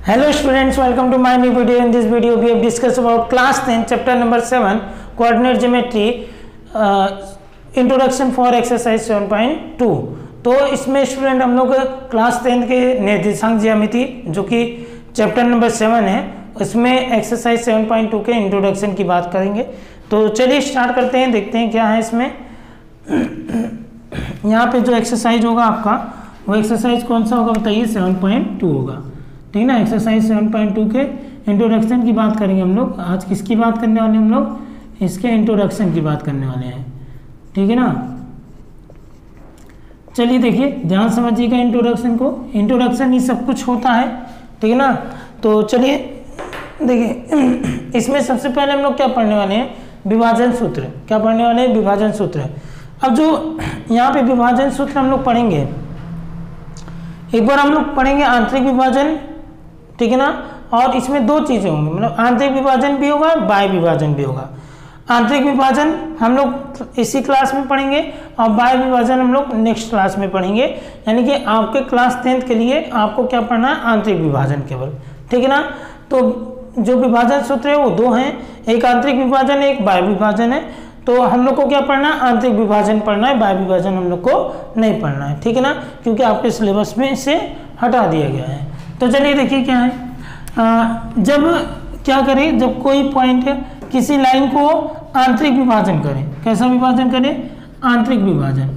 Hello students, welcome to my new video. In this video we have discussed about class 10 chapter number 7 coordinate geometry introduction for exercise 7.2. तो इसमें student हम लोग class 10 के निर्देशांक ज्यामिति जो कि चैप्टर नंबर 7 है उसमें एक्सरसाइज 7.2 के इंट्रोडक्शन की बात करेंगे। तो चलिए स्टार्ट करते हैं, देखते हैं क्या है इसमें। यहाँ पे जो एक्सरसाइज होगा आपका वो एक्सरसाइज कौन सा होगा बताइए, 7.2 होगा, ठीक ना। एक्सरसाइज 7.2 के इंट्रोडक्शन की बात करेंगे हम लोग। आज किसकी बात करने वाले हम लोग, इसके इंट्रोडक्शन की बात करने वाले हैं, ठीक है ना। चलिए देखिए ध्यान समझिएगा इंट्रोडक्शन को। इंट्रोडक्शन ही सब कुछ होता है, ठीक है ना। तो चलिए देखिए इसमें सबसे पहले हम लोग क्या पढ़ने वाले हैं, विभाजन सूत्र। क्या पढ़ने वाले हैं, विभाजन सूत्र। अब जो यहाँ पे विभाजन सूत्र हम लोग पढ़ेंगे, एक बार हम लोग पढ़ेंगे आंतरिक विभाजन, ठीक है ना। और इसमें दो चीजें होंगी, मतलब आंतरिक विभाजन भी होगा, बाह्य विभाजन भी होगा। आंतरिक विभाजन हम लोग इसी क्लास में पढ़ेंगे और बाह्य विभाजन हम लोग नेक्स्ट क्लास में पढ़ेंगे। यानी कि आपके क्लास 10th के लिए आपको क्या पढ़ना है, आंतरिक विभाजन केवल, ठीक है ना। तो जो विभाजन सूत्र है वो दो हैं, एक आंतरिक विभाजन है, एक बाह्य विभाजन है। तो हम लोग को क्या पढ़ना है, आंतरिक विभाजन पढ़ना है, बाह्य विभाजन हम लोग को नहीं पढ़ना है, ठीक है ना, क्योंकि आपके सिलेबस में इसे हटा दिया गया है। तो चलिए देखिए क्या है, जब क्या करें, जब कोई पॉइंट किसी लाइन को आंतरिक विभाजन करें, कैसा विभाजन करें, आंतरिक विभाजन,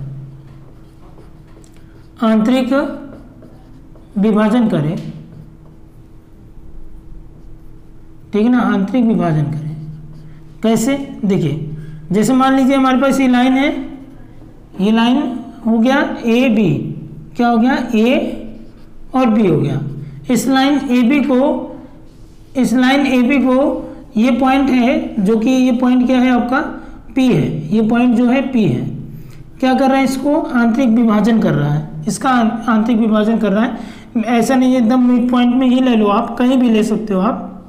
आंतरिक विभाजन करें, ठीक है ना, आंतरिक विभाजन करें। कैसे, देखिए जैसे मान लीजिए हमारे पास ये लाइन है, ये लाइन हो गया ए बी, क्या हो गया, ए और बी हो गया। इस लाइन ए बी को ये पॉइंट है जो कि ये पॉइंट क्या है आपका, पी है, ये पॉइंट जो है पी है, क्या कर रहा है, इसको आंतरिक विभाजन कर रहा है, इसका आंतरिक विभाजन कर रहा है। ऐसा नहीं है एकदम मिड पॉइंट में ही ले लो, आप कहीं भी ले सकते हो आप,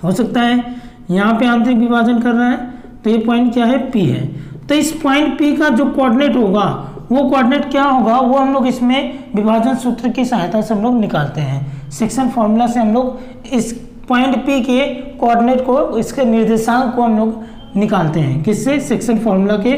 हो सकता है यहाँ पे आंतरिक विभाजन कर रहा है, तो ये पॉइंट क्या है, पी है। तो इस पॉइंट पी का जो कोऑर्डिनेट होगा वो कोऑर्डिनेट क्या होगा, वो हम लोग इसमें विभाजन सूत्र की सहायता से हम लोग निकालते हैं। सेक्शन फॉर्मूला से हम लोग इस पॉइंट पी के कोऑर्डिनेट को, इसके निर्देशांक को हम लोग निकालते हैं, किससे, सेक्शन फॉर्मूला के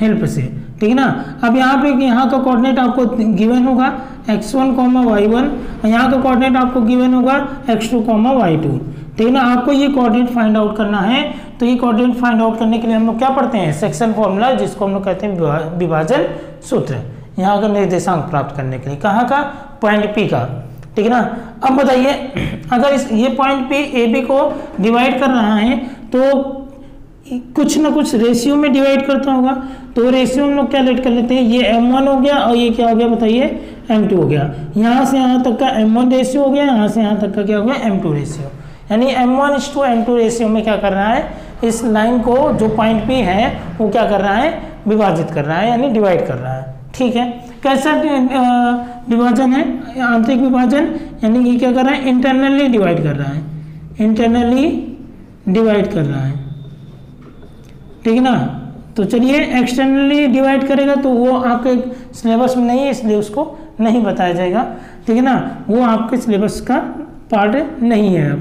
हेल्प से, ठीक है ना। अब यहाँ पे यहाँ का कोऑर्डिनेट आपको गिवन होगा x1, y1, और यहाँ का कोऑर्डिनेट आपको गिवन होगा x2, y2, ठीक है ना। आपको ये कोऑर्डिनेट फाइंड आउट करना है। तो ये कोऑर्डिनेट फाइंड आउट करने के लिए हम लोग क्या पढ़ते हैं, सेक्शन फॉर्मूला, जिसको हम लोग कहते हैं विभाजन सूत्र, यहाँ का निर्देशांक प्राप्त करने के लिए, कहाँ का, पॉइंट पी का, ठीक है ना। अब बताइए अगर ये पॉइंट पी ए बी को डिवाइड कर रहा है तो कुछ ना कुछ रेशियो में डिवाइड करता होगा। तो रेशियो हम लोग क्या लेट कर लेते हैं, ये m1 हो गया और ये क्या हो गया बताइए, m2 हो गया। यहाँ से यहाँ तक का m1 रेशियो हो गया, यहाँ से यहाँ तक का क्या हो गया, m2 रेशियो। यानी m1:m2 रेशियो में क्या कर रहा है, इस लाइन को जो पॉइंट पी है वो क्या कर रहा है, विभाजित कर रहा है, यानी डिवाइड कर रहा है, ठीक है। कैसा विभाजन है, आंतरिक विभाजन, यानी ये क्या कर रहा है, इंटरनली डिवाइड कर रहा है, इंटरनली डिवाइड कर रहा है, ठीक है ना। तो चलिए एक्सटर्नली डिवाइड करेगा तो वो आपके सिलेबस में नहीं है, इसलिए उसको नहीं बताया जाएगा, ठीक है ना, वो आपके सिलेबस का पार्ट नहीं है।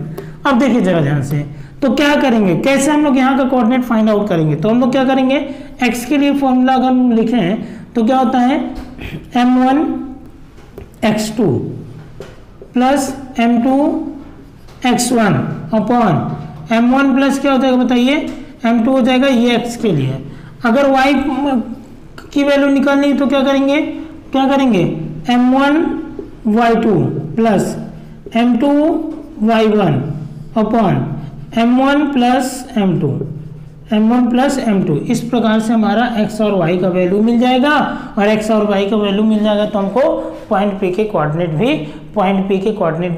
अब देखिए जरा ध्यान से, तो क्या करेंगे, कैसे हम लोग यहाँ का कोऑर्डिनेट फाइंड आउट करेंगे। तो हम लोग क्या करेंगे, x के लिए फॉर्मूला अगर हम लिखे हैं तो क्या होता है, m1 x2 plus m2 x1 upon m1 plus क्या हो जाएगा बताइए, m2 हो जाएगा, ये x के लिए। अगर y की वैल्यू निकालनी है तो क्या करेंगे, m1 y2 plus m2 y1 upon m1 plus m2, इस प्रकार से हमारा x और y का वैल्यू मिल जाएगा। और x और y का वैल्यू मिल जाएगा तो हमको पॉइंट p के कोऑर्डिनेट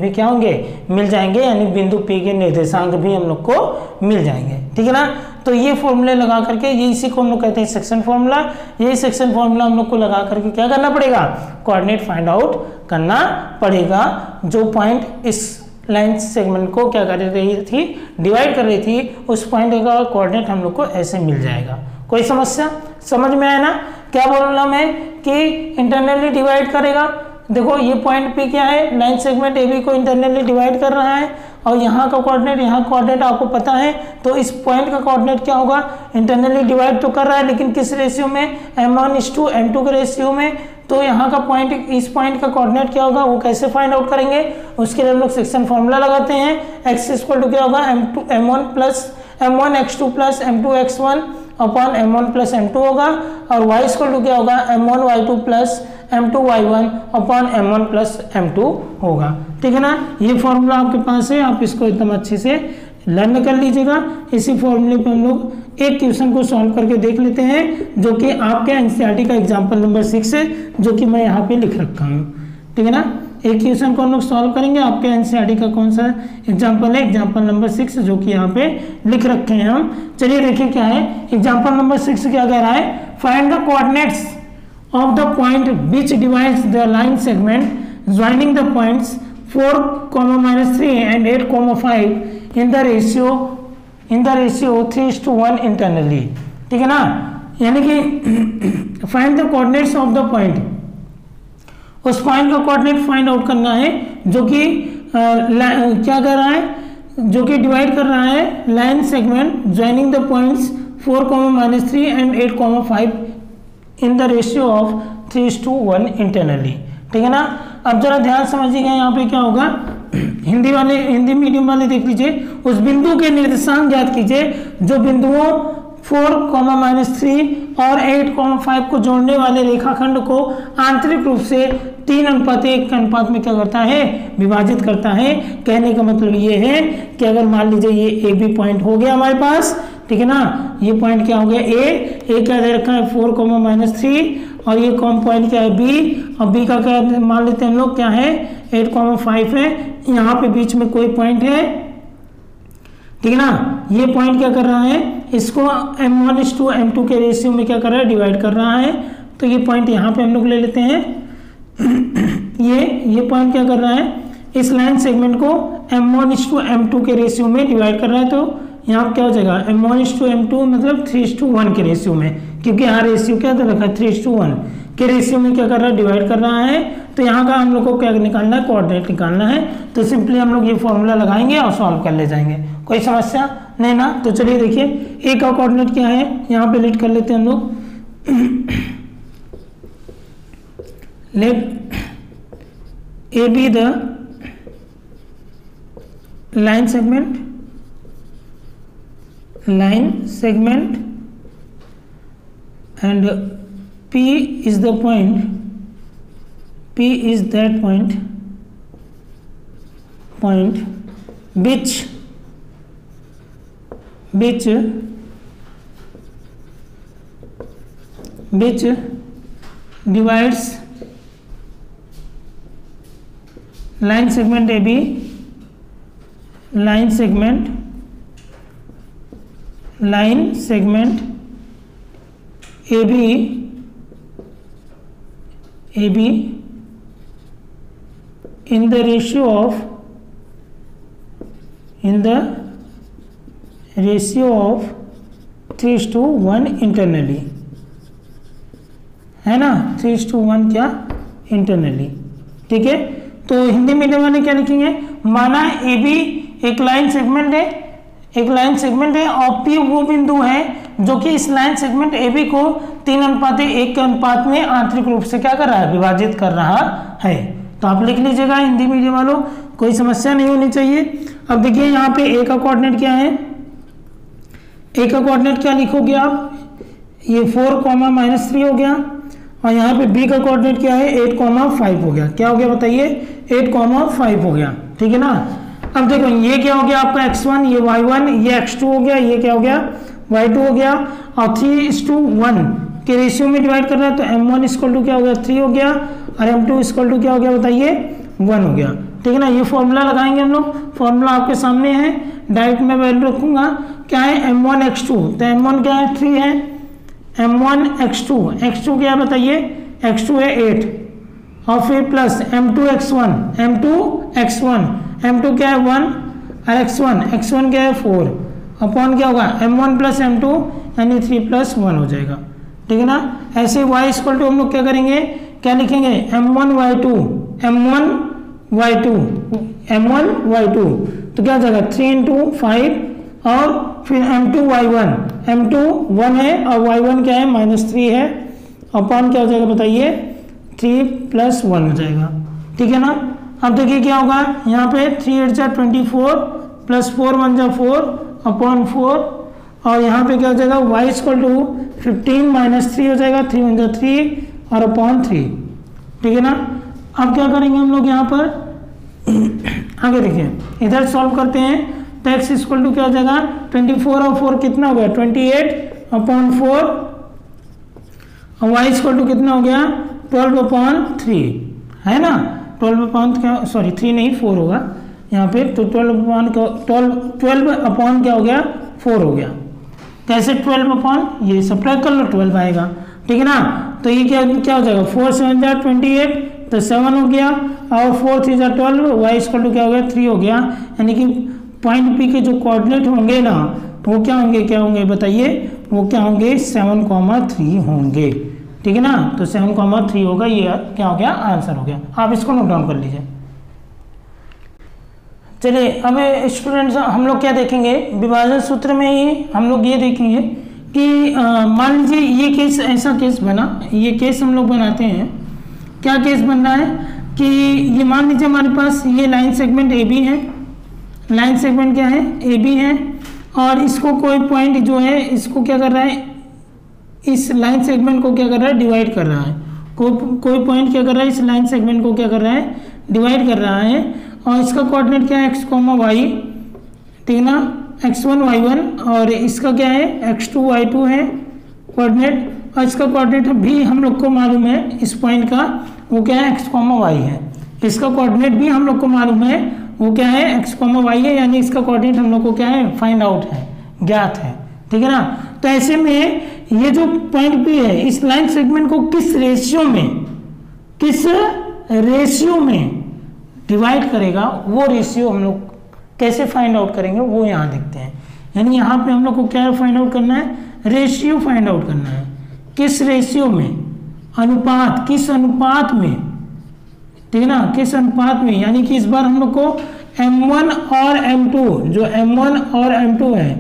भी क्या होंगे, मिल जाएंगे, यानी बिंदु p के निर्देशांक भी हम लोग को मिल जाएंगे, ठीक है ना। तो ये फॉर्मूले लगा करके, ये इसी को हम लोग कहते हैं सेक्शन फॉर्मूला। यही सेक्शन फॉर्मूला हम लोग को लगा करके क्या करना पड़ेगा, कोऑर्डिनेट फाइंड आउट करना पड़ेगा। जो पॉइंट इस लाइन सेगमेंट को क्या कर रही थी, डिवाइड कर रही थी, उस पॉइंट का कोऑर्डिनेट हम लोग को ऐसे मिल जाएगा। कोई समस्या समझ में आया ना। क्या प्रॉब्लम है कि इंटरनली डिवाइड करेगा देखो ये पॉइंट P क्या है, लाइन सेगमेंट AB को इंटरनली डिवाइड कर रहा है और यहाँ का कोऑर्डिनेट, यहाँ कोऑर्डिनेट आपको पता है, तो इस पॉइंट का कोऑर्डिनेट क्या होगा, इंटरनली डिवाइड तो कर रहा है लेकिन किस रेशियो में, M1:M2 के रेशियो में। तो यहाँ का पॉइंट, इस पॉइंट का कोऑर्डिनेट क्या होगा वो कैसे फाइंड आउट करेंगे, उसके लिए हम लोग सेक्शन फॉर्मूला लगाते हैं। x इक्वल टू क्या होगा, M1x2 plus M2x1 upon M1 plus M2 होगा, और y इक्वल टू क्या होगा, M1y2 plus M2y1 upon M1 plus M2 होगा। ठीक है ना, ये फॉर्मूला आपके पास है, आप इसको एकदम अच्छे से लर्न कर लीजिएगा। इसी फॉर्मूले पे हम लोग एक क्वेश्चन को सॉल्व करके देख लेते हैं, जो कि आपके एनसीईआरटी का एग्जाम्पल नंबर 6 है, जो कि मैं यहाँ पे लिख रखा हूँ। ठीक है ना, एक क्वेश्चन को हम लोग सॉल्व करेंगे। आपके एनसीईआरटी का कौन सा एग्जाम्पल है, एग्जाम्पल नंबर 6, जो कि यहाँ पे लिख रखे हैं हम। चलिए देखिए क्या है एग्जाम्पल नंबर 6, क्या कह रहा है, find the coordinates of the point which divides the line segment joining the points 4, -3 and 8, 5 in the ratio 3:1 internally। ठीक है ना, यानी कि find the coordinates of the point, उस पॉइंट का कोऑर्डिनेट फाइंड आउट करना है जो कि क्या कर रहा है, जो कि डिवाइड कर रहा है line segment joining the points 4, -3 and 8, 5 in the ratio of 3:1 internally. ठीक है ना, अब जरा ध्यान समझिएगा, यहाँ पे क्या होगा, हिंदी मीडियम वाले देख लीजिए, उस बिंदु के निर्देशांक ज्ञात कीजिए जो बिंदुओं 4, -3 और 8, 5 को जोड़ने वाले रेखाखंड को आंतरिक रूप से 3:1 के अनुपात में क्या करता है, विभाजित करता है। कहने का मतलब ये है कि अगर मान लीजिए ये AB पॉइंट हो गया हमारे पास, ठीक है ना, ये पॉइंट क्या हो गया A क्या दे रखा है 4, -3, और ये कॉम पॉइंट क्या है B, और B का क्या मान लेते हैं हम लोग क्या है 8, 5 है, यहाँ पे बीच में कोई पॉइंट है। ठीक है ना, ये पॉइंट क्या कर रहा है, इसको M1:M2 के रेशियो में क्या कर रहा है, डिवाइड कर रहा है। तो ये पॉइंट यहाँ पे हम लोग ले लेते हैं। ये पॉइंट क्या कर रहा है, इस लाइन सेगमेंट को M1:M2 के रेशियो में डिवाइड कर रहा है। तो यहाँ क्या हो जाएगा, M1:M2 मतलब 3:1 के रेशियो में, क्योंकि यहाँ रेशियो क्या दे रखा है 3:1 के रेशियो में क्या कर रहा है, डिवाइड कर रहा है। तो यहाँ का हम लोग को क्या निकालना है, कोऑर्डिनेट निकालना है। तो सिंपली हम लोग ये फॉर्मूला लगाएंगे और सॉल्व कर ले जाएंगे, कोई समस्या नहीं ना। तो चलिए देखिए ए का कोऑर्डिनेट क्या है, यहाँ पे लिख कर लेते हैं हम लोग, let A B the line segment and P is the point, P is that point which divides line segment AB, line segment AB in the ratio of 3:1 internally, है ना, 3:1 क्या इंटरनली। ठीक है, तो हिंदी मीडियम वाले क्या लिखेंगे, माना AB एक लाइन सेगमेंट है और P वो बिंदु है जो कि इस लाइन सेगमेंट AB को 3:1 के अनुपात में आंतरिक रूप से क्या कर रहा है, विभाजित कर रहा है। तो आप लिख लीजिएगा हिंदी मीडियम वालों, कोई समस्या नहीं होनी चाहिए। अब देखिए यहाँ पे A का कोऑर्डिनेट क्या है, A का कोऑर्डिनेट क्या लिखोगे आप, ये 4, -3 हो गया, और यहाँ पे B का कोऑर्डिनेट क्या है 8, 5 हो गया। क्या हो गया बताइए, 8, 5 हो गया। ठीक है ना, अब देखो ये क्या हो गया आपका x1, ये y1, ये x2 हो गया, ये क्या हो गया y2 हो गया, और 3:1 के रेशियो में डिवाइड कर रहा है। तो M1 क्या हो गया 3 हो गया, और M2 क्या हो गया बताइए 1 हो गया। ठीक है ना, ये फॉर्मूला लगाएंगे हम लोग, फॉर्मूला आपके सामने है, डायरेक्ट में वैल्यू रखूंगा। क्या है M1x2, तो M1 क्या है 3 है, M1x2 क्या है बताइए, x2 है 8, और फिर प्लस M2x1 M2 क्या है 1, और x1 क्या है 4, अपॉन क्या होगा M1 प्लस M2 यानी 3 + 1 हो जाएगा। ठीक है ना, ऐसे y हम लोग क्या करेंगे क्या लिखेंगे M1Y2 M1Y2 तो क्या हो जाएगा 3 × 5 और फिर M2Y1 M2 1 है और Y1 क्या है -3 है अपॉन क्या हो जाएगा बताइए 3 + 1 हो जाएगा। ठीक है ना। अब देखिए क्या होगा यहाँ पे 3 × 8 = 24 + 4 × 1 = 4 अपॉन 4 और यहाँ पे क्या हो जाएगा y = 15 - 3 हो जाएगा 3 × 1 = 3 और अपॉन 3। ठीक है ना। अब क्या करेंगे हम लोग यहाँ पर आगे देखिए इधर सॉल्व करते हैं तो x = क्या हो जाएगा 24 और 4 कितना हो गया 28 अपॉन 4 और y = कितना हो गया 12/3 है ना। 3 नहीं 4 होगा यहाँ पे तो 12 अपॉन क्या हो गया 4 हो गया। कैसे 12 अपॉन ये सब्ट्रैक्ट कर लो 12 आएगा। ठीक है ना। तो ये क्या हो जाएगा 4 × 7 = 28 तो 7 हो गया और 4 × 3 = 12 y = क्या हो गया 3 हो गया। यानी कि पॉइंट P के जो कोऑर्डिनेट होंगे ना वो क्या होंगे बताइए वो क्या होंगे 7,3 होंगे। ठीक है ना। तो 7,3 होगा ये क्या हो गया आंसर हो गया। आप इसको नोट डाउन कर लीजिए। चलिए अब स्टूडेंट्स हम लोग क्या देखेंगे विभाजन सूत्र में ही हम लोग ये देखेंगे कि मान लीजिए ये केस ऐसा केस बना ये केस हम लोग बनाते हैं। क्या केस बन रहा है कि ये मान लीजिए हमारे पास ये लाइन सेगमेंट AB है। लाइन सेगमेंट क्या है AB है और इसको कोई पॉइंट जो है इसको क्या कर रहा है इस लाइन सेगमेंट को क्या कर रहा है डिवाइड कर रहा है। कोई पॉइंट क्या कर रहा है इस लाइन सेगमेंट को क्या कर रहा है डिवाइड कर रहा है और इसका कोऑर्डिनेट क्या है x, y। ठीक है ना x1 y1 और इसका क्या है x2 y2 है कोऑर्डिनेट और इसका कोऑर्डिनेट भी हम लोग को मालूम है इस पॉइंट का वो क्या है x, y है। इसका कोऑर्डिनेट भी हम लोग को मालूम है वो क्या है x, y है यानी इसका कोऑर्डिनेट हम लोग को क्या है फाइंड आउट है ज्ञात है। ठीक है ना। तो ऐसे में ये जो पॉइंट P है इस लाइन सेगमेंट को किस रेशियो में डिवाइड करेगा वो रेशियो हम लोग कैसे फाइंड आउट करेंगे वो यहाँ देखते हैं। यानी यहाँ पे हम लोग को क्या फाइंड आउट करना है रेशियो फाइंड आउट करना है। किस रेशियो में अनुपात किस अनुपात में। ठीक है ना किस अनुपात में यानी कि इस बार हम लोग को M1 और M2 जो M1 और M2 है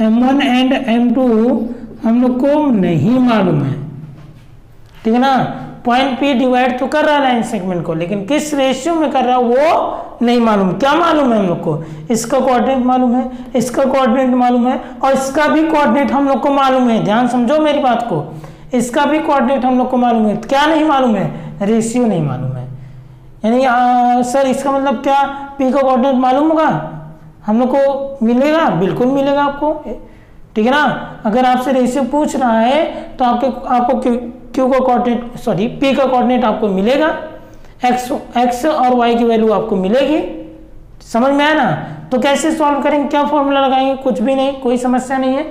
M1 एंड M2 हम लोग को नहीं मालूम है। ठीक है ना। पॉइंट P डिवाइड तो कर रहा है लाइन सेगमेंट को लेकिन किस रेशियो में कर रहा है वो नहीं मालूम। क्या मालूम है हम लोग को इसका कोऑर्डिनेट मालूम है इसका कोऑर्डिनेट मालूम है और इसका भी कोऑर्डिनेट हम लोग को मालूम है। ध्यान समझो मेरी बात को इसका भी कोऑर्डिनेट हम लोग को मालूम है। क्या नहीं मालूम है रेशियो नहीं मालूम है। यानी सर इसका मतलब क्या P का कोऑर्डिनेट मालूम होगा हम लोग को मिलेगा बिल्कुल मिलेगा आपको। ठीक है ना। अगर आपसे रेशियो पूछ रहा है तो आपको Q का कोऑर्डिनेट P का कोऑर्डिनेट आपको मिलेगा x और y की वैल्यू आपको मिलेगी। समझ में आया ना। तो कैसे सॉल्व करेंगे क्या फॉर्मूला लगाएंगे कुछ भी नहीं कोई समस्या नहीं है।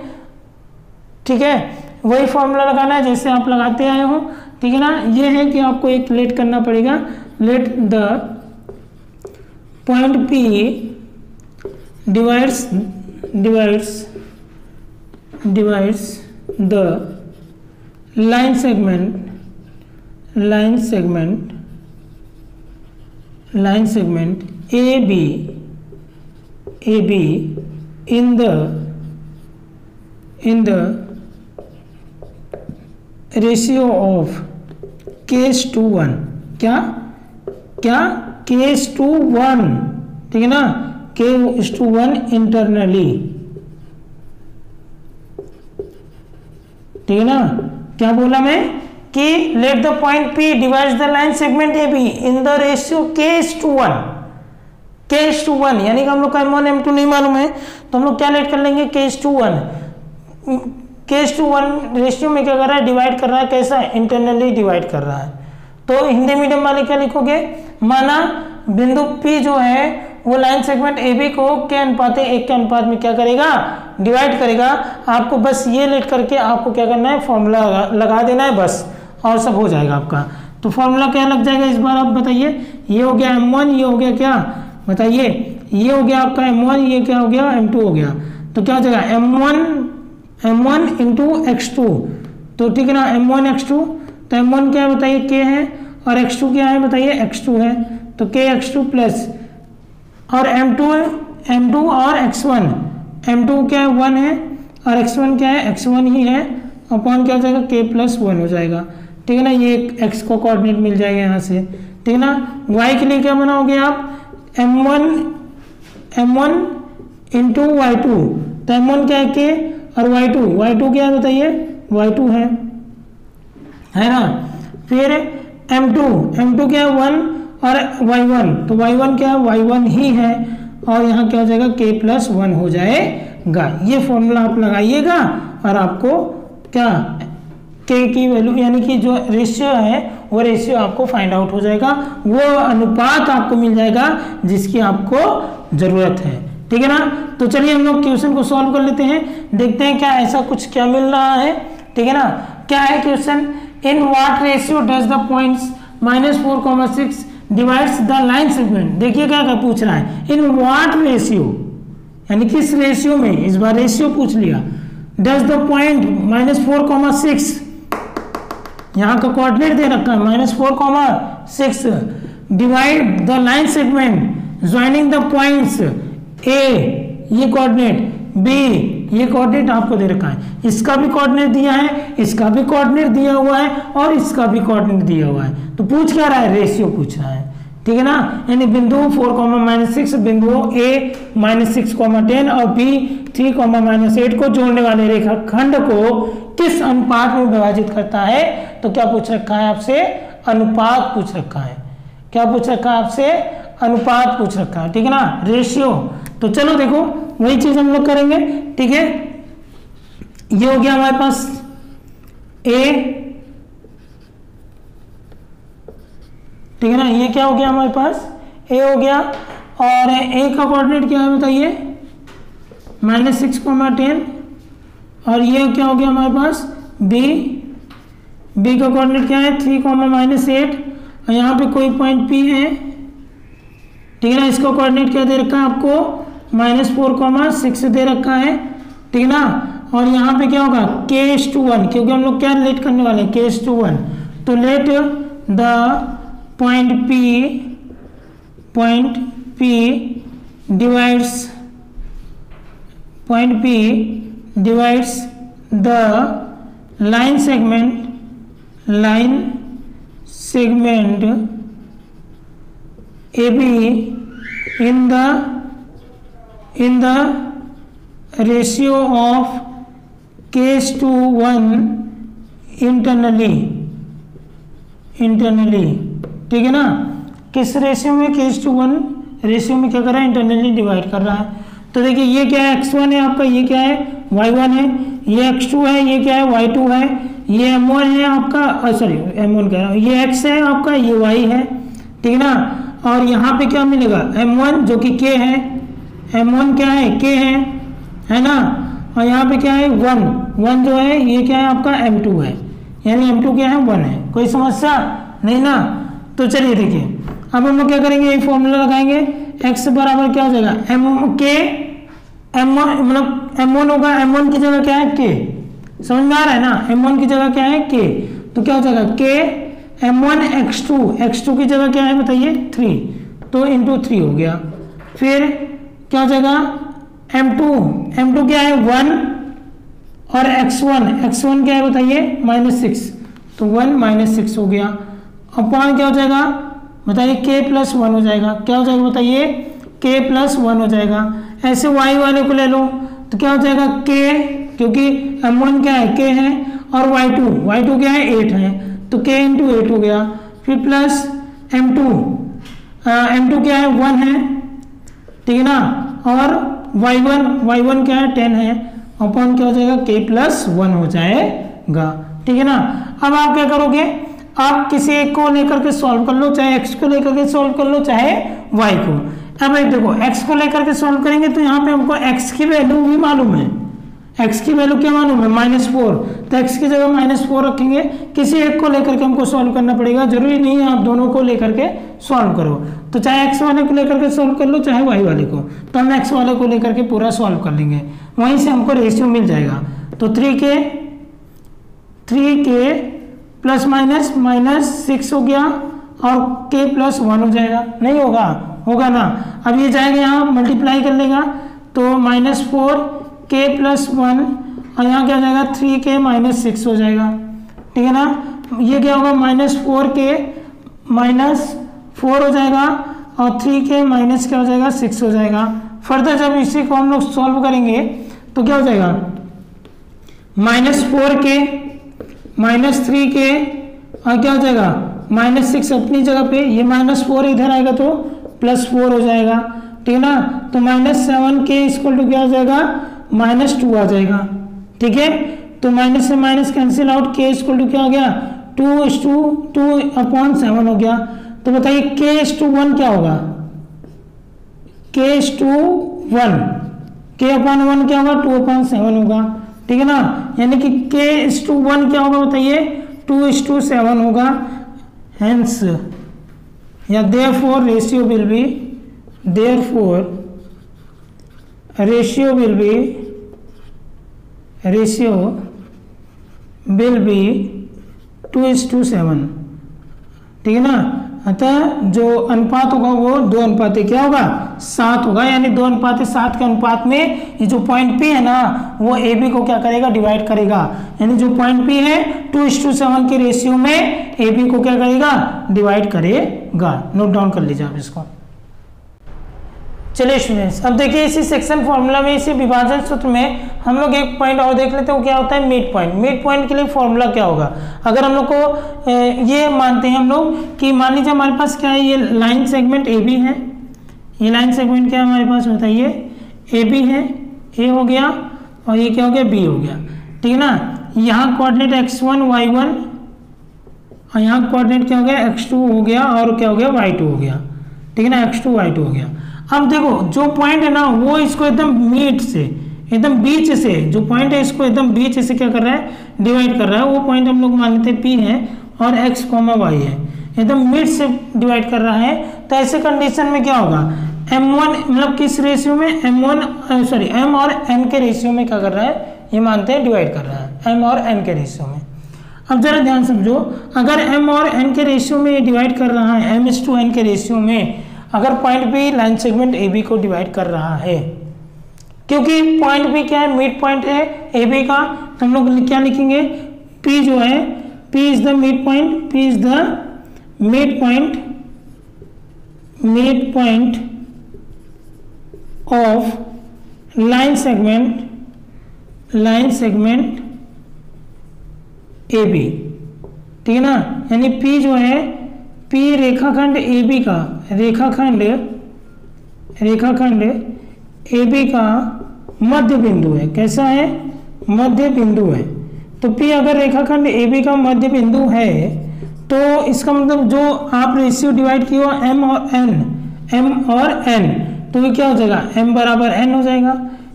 ठीक है वही फॉर्मूला लगाना है जैसे आप लगाते आए हो। ठीक है ना। ये है कि आपको एक लेट करना पड़ेगा let the point P divides the line segment AB in the ratio of k:1 क्या k:1 ठीक है ना k:1 इंटरनली। ठीक है ना। क्या बोला मैं कि let the point P divides the line segment AB in the ratio k:1 यानी कि हम लोग का M1 M2 नहीं मालूम है तो हम लोग क्या लेट कर लेंगे k:1 रेशियो में क्या कर रहा है डिवाइड कर रहा है कैसा इंटरनली डिवाइड कर रहा है। तो हिंदी मीडियम वाले क्या लिखोगे माना बिंदु P जो है वो लाइन सेगमेंट AB को k अनुपात 1 के अनुपात में क्या करेगा डिवाइड करेगा। आपको बस ये लेट करके आपको क्या करना है फॉर्मूला लगा देना है बस और सब हो जाएगा आपका। तो फॉर्मूला क्या लग जाएगा इस बार आप बताइए। ये हो गया M1 ये हो गया क्या बताइए ये हो गया आपका M1 ये क्या हो गया M2 हो गया। तो क्या हो जाएगा M1 इंटू x2 तो ठीक है ना M1 x2 तो m1 क्या है बताइए k है, और x2 क्या है बताइए x2 है, तो k x2 प्लस और m2 है, m2 और x1, m2 क्या है 1 है और x1 क्या है x1 ही है, अपॉन क्या हो जाएगा k प्लस 1 हो जाएगा, ठीक है ना। ये x को कोऑर्डिनेट मिल जाएगा यहाँ से, ठीक है ना। y के लिए क्या बनाओगे आप, m1 इंटू y2, तो m1 क्या है k और y2 क्या है बताइए y2 है ना। फिर m2 क्या है 1 और y1, तो y1 क्या है y1 ही है, और यहाँ क्या हो जाएगा k प्लस 1 हो जाएगा। ये फॉर्मूला आप लगाइएगा और आपको क्या k की वैल्यू यानी कि जो रेशियो है वो रेशियो आपको फाइंड आउट हो जाएगा, वो अनुपात आपको मिल जाएगा जिसकी आपको ज़रूरत है, ठीक है ना। तो चलिए हम लोग क्वेश्चन को सॉल्व कर लेते हैं, देखते हैं क्या ऐसा कुछ क्या मिल रहा है, ठीक है ना। क्या है question, in what ratio does the points -4,6 divides the line segment. देखिए क्या क्या पूछ रहा है, इन व्हाट रेशियो यानी किस रेशियो में, इस बार रेशियो पूछ लिया। डज द पॉइंट -4,6, यहाँ का कोऑर्डिनेट दे रखा है -4,6, divide the line segment joining the points A, ये कोऑर्डिनेट, बी ये कोऑर्डिनेट आपको दे रखा है, इसका भी कोऑर्डिनेट दिया है, इसका भी कोऑर्डिनेट दिया हुआ है और इसका भी कोऑर्डिनेट दिया हुआ है। तो पूछ क्या रहा है, रेशियो पूछ रहा है, ठीक है ना। यानी बिंदु 4,-6 बिंदुओं a -6,10 और b 3,-8 को जोड़ने वाले रेखाखंड को किस अनुपात में विभाजित करता है। तो क्या पूछ रखा है आपसे, अनुपात पूछ रखा है, क्या पूछ रखा है आपसे, अनुपात पूछ रखा है, ठीक है ना, रेशियो। तो चलो देखो वही चीज हम लोग करेंगे, ठीक है। ये हो गया हमारे पास a, ठीक है ना, ये क्या हो गया हमारे पास, a हो गया, और a का कोऑर्डिनेट क्या है बताइए -6,10, और ये क्या हो गया हमारे पास b का कोऑर्डिनेट क्या है 3,-8, और यहाँ पे कोई पॉइंट p है, ठीक है ना। इसका कोऑर्डिनेट क्या दे रखा है आपको -4,6 दे रखा है, ठीक है ना। और यहाँ पे क्या होगा k:1, क्योंकि हम लोग क्या लेट करने वाले हैं k:1, तो let the point P divides the line segment AB in the ratio of k:1 internally, ठीक है ना। किस रेशियो में, k:1 रेशियो में क्या कर रहा है, इंटरनली डिवाइड कर रहा है। तो देखिए ये क्या है x1 है आपका, ये क्या है y1 है, ये x2 है, ये क्या है y2 है, ये m1 है आपका, सॉरी m1 कह रहा हूँ, ये x है आपका, ये y है, ठीक है ना। और यहाँ पे क्या मिलेगा m1 जो कि k है, m1 क्या है k है ना, और यहाँ पे क्या है 1 जो है ये क्या है आपका m2 है, यानी m2 क्या है 1 है। कोई समस्या नहीं ना। तो चलिए देखिए अब हम लोग क्या करेंगे, ये फॉर्मूला लगाएंगे, x बराबर क्या हो जाएगा m1 मतलब m1 होगा, m1 की जगह क्या है k, समझ में आ रहा है ना, m1 की जगह क्या है k, तो क्या हो जाएगा k m1 x2 की जगह क्या है बताइए 3, तो इंटू 3 हो गया। फिर क्या हो जाएगा m2 क्या है 1 और x1 क्या है बताइए -6, तो 1 -6 हो गया, अपॉन क्या हो जाएगा बताइए k + 1 हो जाएगा, क्या हो जाएगा बताइए k + 1 हो जाएगा। ऐसे y वाले को ले लो तो क्या हो जाएगा k, क्योंकि m1 क्या है k है और y2 क्या है 8 है, तो k × 8 हो गया। फिर प्लस m2 क्या है 1 है, ठीक है ना, और y1 क्या है 10 है, अपॉन क्या हो जाएगा k + 1 हो जाएगा, ठीक है ना। अब आप क्या करोगे, आप किसी एक को लेकर के सॉल्व कर लो, चाहे x को लेकर के सॉल्व कर लो चाहे y को। अब देखो x को लेकर के सॉल्व करेंगे तो यहाँ पे हमको x की वैल्यू भी मालूम है, x की वैल्यू क्या मालूम है -4, तो x की जगह -4 रखेंगे। किसी एक को लेकर के हमको सॉल्व करना पड़ेगा, जरूरी नहीं है आप दोनों को लेकर के सॉल्व करो, तो चाहे x वाले को लेकर के सॉल्व कर लो चाहे y वाले को, तो हम x वाले को लेकर के पूरा सॉल्व कर लेंगे, वहीं से हमको रेशियो मिल जाएगा। तो 3k प्लस माइनस -6 हो गया और k + 1 हो जाएगा, नहीं होगा, होगा ना। अब ये जाएगा यहाँ मल्टीप्लाई कर लेगा तो -4k + 1 और यहाँ क्या हो जाएगा 3k - 6 हो जाएगा, ठीक है ना। ये क्या होगा -4k - 4 हो जाएगा और 3k माइनस क्या हो जाएगा 6 हो जाएगा। फर्दर जब इसी को हम लोग सॉल्व करेंगे तो क्या हो जाएगा -4k - 3k और क्या हो जाएगा -6 अपनी जगह पे, ये -4 इधर आएगा तो +4 हो जाएगा, ठीक है ना। तो -7k = क्या हो जाएगा -2 आ जाएगा, ठीक है। तो माइनस से माइनस कैंसिल आउट, k = क्या हो गया 2:2/7 हो गया। तो बताइए k:1 क्या होगा, k:1, k/1 क्या होगा 2/7 होगा, ठीक है ना। यानी कि k:1 क्या होगा बताइए 2:7 होगा। हेंस या देयरफॉर रेशियो विल बी 2:7, ठीक है ना। अतः जो अनुपात होगा वो 2:1 क्या होगा 7 होगा, यानी 2:7 के अनुपात में ये जो पॉइंट P है ना वो AB को क्या करेगा डिवाइड करेगा, यानी जो पॉइंट P है 2:7 के रेशियो में AB को क्या करेगा डिवाइड करेगा। नोट डाउन कर लीजिए आप इसको। चलिए स्टूडेंट्स, अब देखिए इसी सेक्शन फॉर्मूला में, इसी विभाजन सूत्र में हम लोग एक पॉइंट और देख लेते हैं, वो क्या होता है मिड पॉइंट। मिड पॉइंट के लिए फॉर्मूला क्या होगा, अगर हम लोग को ये मानते हैं हम लोग कि मान लीजिए हमारे पास क्या है, ये लाइन सेगमेंट ए बी है, ये लाइन सेगमेंट क्या हमारे पास होता है, ये ए बी है, ए हो गया और ये क्या हो गया बी हो गया, ठीक है ना। यहाँ कोऑर्डिनेट x1 y1 और यहाँ कोऑर्डिनेट क्या हो गया x2 हो गया और क्या हो गया y2 हो गया, ठीक है ना, x2 y2 हो गया। अब देखो जो पॉइंट है ना वो इसको एकदम मिड से, एकदम बीच से, जो पॉइंट है इसको एकदम बीच से क्या कर रहा है डिवाइड कर रहा है, वो पॉइंट हम लोग मान लेते हैं P है और x, y है, एकदम मिड से डिवाइड कर रहा है। तो ऐसे कंडीशन में क्या होगा m1 मतलब किस रेशियो में m और n के रेशियो में क्या कर रहा है, ये मानते हैं डिवाइड कर रहा है m और n के रेशियो में। अब जरा ध्यान समझो, अगर m और n के रेशियो में ये डिवाइड कर रहा है, m/n के रेशियो में, अगर point P line segment AB को डिवाइड कर रहा है, क्योंकि पॉइंट P क्या है मिड पॉइंट है AB का, तो हम लोग क्या लिखेंगे P जो है P is the mid point, P is the mid point of line segment AB, ठीक है ना। यानी P जो है P रेखाखंड AB का, रेखाखंड AB का मध्य बिंदु है, कैसा है मध्य बिंदु है। तो P अगर रेखाखंड AB का मध्य बिंदु है तो इसका मतलब जो आप रेशियो डिवाइड किया हो m और n, तो ये क्या हो जाएगा m = n हो जाएगा,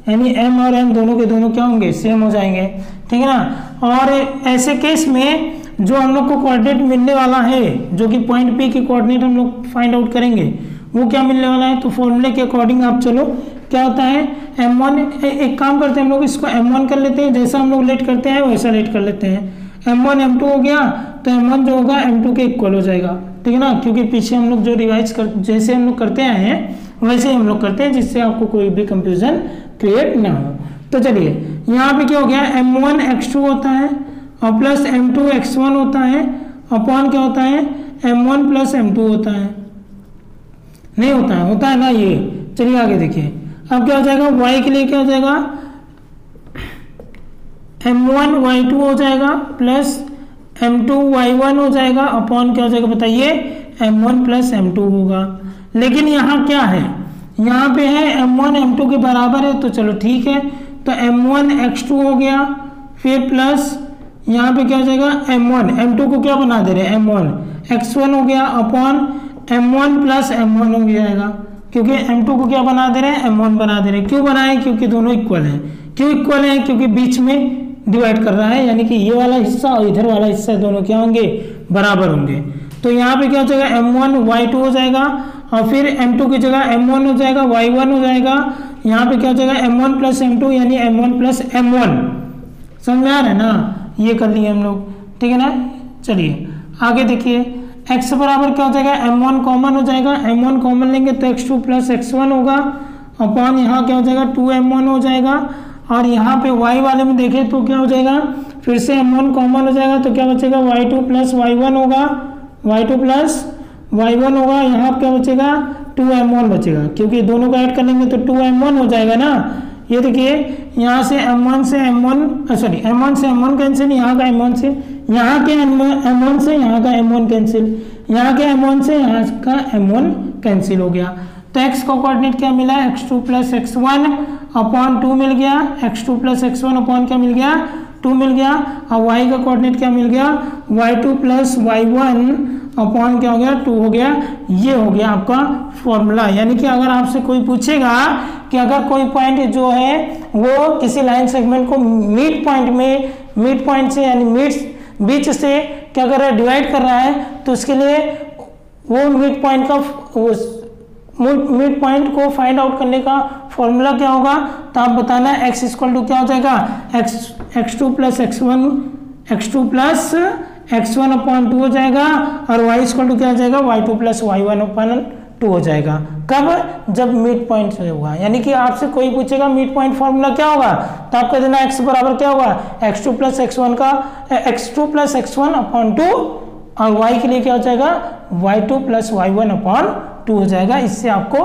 यानी m और n दोनों के दोनों क्या होंगे सेम हो जाएंगे, ठीक है ना। और ऐसे केस में जो हम लोग को कोऑर्डिनेट मिलने वाला है, जो कि पॉइंट P की कोऑर्डिनेट हम लोग फाइंड आउट करेंगे, वो क्या मिलने वाला है, तो फॉर्मूले के अकॉर्डिंग आप चलो क्या होता है m1, एक काम करते हैं हम लोग इसको m1 कर लेते हैं, जैसा हम लोग लेट करते हैं वैसा लेट कर लेते हैं। m1 m2 हो गया तो m1 जो होगा m2 के इक्वल हो जाएगा, ठीक है ना, क्योंकि पीछे हम लोग जो रिवाइज कर जैसे हम लोग करते आए हैं वैसे ही हम लोग करते हैं, जिससे आपको कोई भी कंफ्यूजन क्रिएट ना हो। तो चलिए यहाँ पे क्या हो गया m1 x2 होता है और प्लस m2 x1 होता है, अपॉन क्या होता है m1 + m2 होता है, नहीं होता है ना ये। चलिए आगे देखिए, अब क्या हो जाएगा y के लिए क्या हो जाएगा m1 y2 हो जाएगा प्लस m2 y1 हो जाएगा, अपॉन क्या हो जाएगा बताइए m1 + m2 होगा। लेकिन यहाँ क्या है, यहाँ पे है m1 m2 के बराबर है, तो चलो ठीक है, तो m1 x2 हो गया, फिर प्लस यहाँ पे क्या हो जाएगा m1 m2 को क्या बना दे रहे हैं m1 x1 हो गया, अपॉन m1 + m1 हो जाएगा, क्योंकि m2 को क्या बना दे रहे हैं m1 बना दे रहे हैं। क्यों बनाए, क्योंकि दोनों इक्वल हैं। क्यों इक्वल हैं, क्योंकि बीच में डिवाइड कर रहा है, यानी कि ये वाला हिस्सा और इधर वाला हिस्सा दोनों क्या होंगे बराबर होंगे। तो यहाँ पे क्या हो जाएगा m1 y2 हो जाएगा और फिर m2 की जगह m1 हो जाएगा y1 हो जाएगा, यहाँ पे क्या हो जाएगा m1 + m2 यानी m1 + m1। समझ में आ रहा है ना, ये कर लिए हम लोग, ठीक है ना। चलिए आगे देखिए, x बराबर क्या हो जाएगा, m1 कॉमन हो जाएगा, m1 कॉमन लेंगे तो x2 प्लस x1 होगा अपॉन यहाँ क्या हो जाएगा 2m1 हो जाएगा। और यहाँ पे y वाले में देखें तो क्या हो जाएगा, फिर से m1 कॉमन हो जाएगा तो क्या बचेगा y2 प्लस y1 होगा, y2 प्लस y1 होगा। यहाँ क्या बचेगा 2m1 बचेगा, क्योंकि दोनों को ऐड कर लेंगे तो 2m1 हो जाएगा ना। ये देखिए यहाँ से m1 से m1 कैंसिल, यहाँ का m1 से यहाँ के m1 से यहाँ का m1 कैंसिल, यहाँ के m1 से यहाँ का m1 कैंसिल हो गया। तो x का कोऑर्डिनेट क्या मिला, x2 प्लस x1 अपॉन 2 मिल गया, x2 प्लस x1 अपॉन क्या मिल गया 2 मिल गया। और y का कोऑर्डिनेट क्या मिल गया, y2 प्लस y1 अपॉन क्या हो गया 2 हो गया। ये हो गया आपका फॉर्मूला। यानी कि अगर आपसे कोई पूछेगा कि अगर कोई पॉइंट जो है वो किसी लाइन सेगमेंट को मिड पॉइंट से यानी बीच से क्या कर रहा है, डिवाइड कर रहा है, तो उसके लिए वो मिड पॉइंट को फाइंड आउट करने का फॉर्मूला क्या होगा, तो आप बताना x इक्वल टू क्या हो जाएगा, x2 प्लस x1 अपॉन 2 हो जाएगा। और y इक्वल टू क्या हो जाएगा, y2 प्लस y1 अपॉन 2 हो जाएगा। कब, जब मिड पॉइंट से होगा। यानी कि आपसे कोई पूछेगा मिड पॉइंट फॉर्मूला क्या होगा, तो आपका देना x बराबर क्या होगा, x2 प्लस x1 अपॉन 2, और y के लिए क्या हो जाएगा y2 प्लस y1 अपॉन 2 हो जाएगा। इससे आपको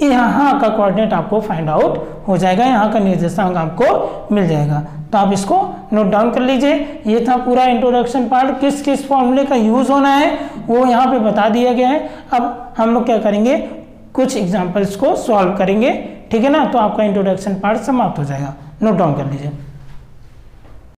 यहाँ का कोऑर्डिनेट आपको फाइंड आउट हो जाएगा, यहाँ का निर्देशांक आपको मिल जाएगा। तो आप इसको नोट डाउन कर लीजिए। ये था पूरा इंट्रोडक्शन पार्ट, किस किस फॉर्मूले का यूज होना है वो यहाँ पे बता दिया गया है। अब हम लोग क्या करेंगे, कुछ एग्जांपल्स को सॉल्व करेंगे, ठीक है ना। तो आपका इंट्रोडक्शन पार्ट समाप्त हो जाएगा, नोट डाउन कर लीजिए।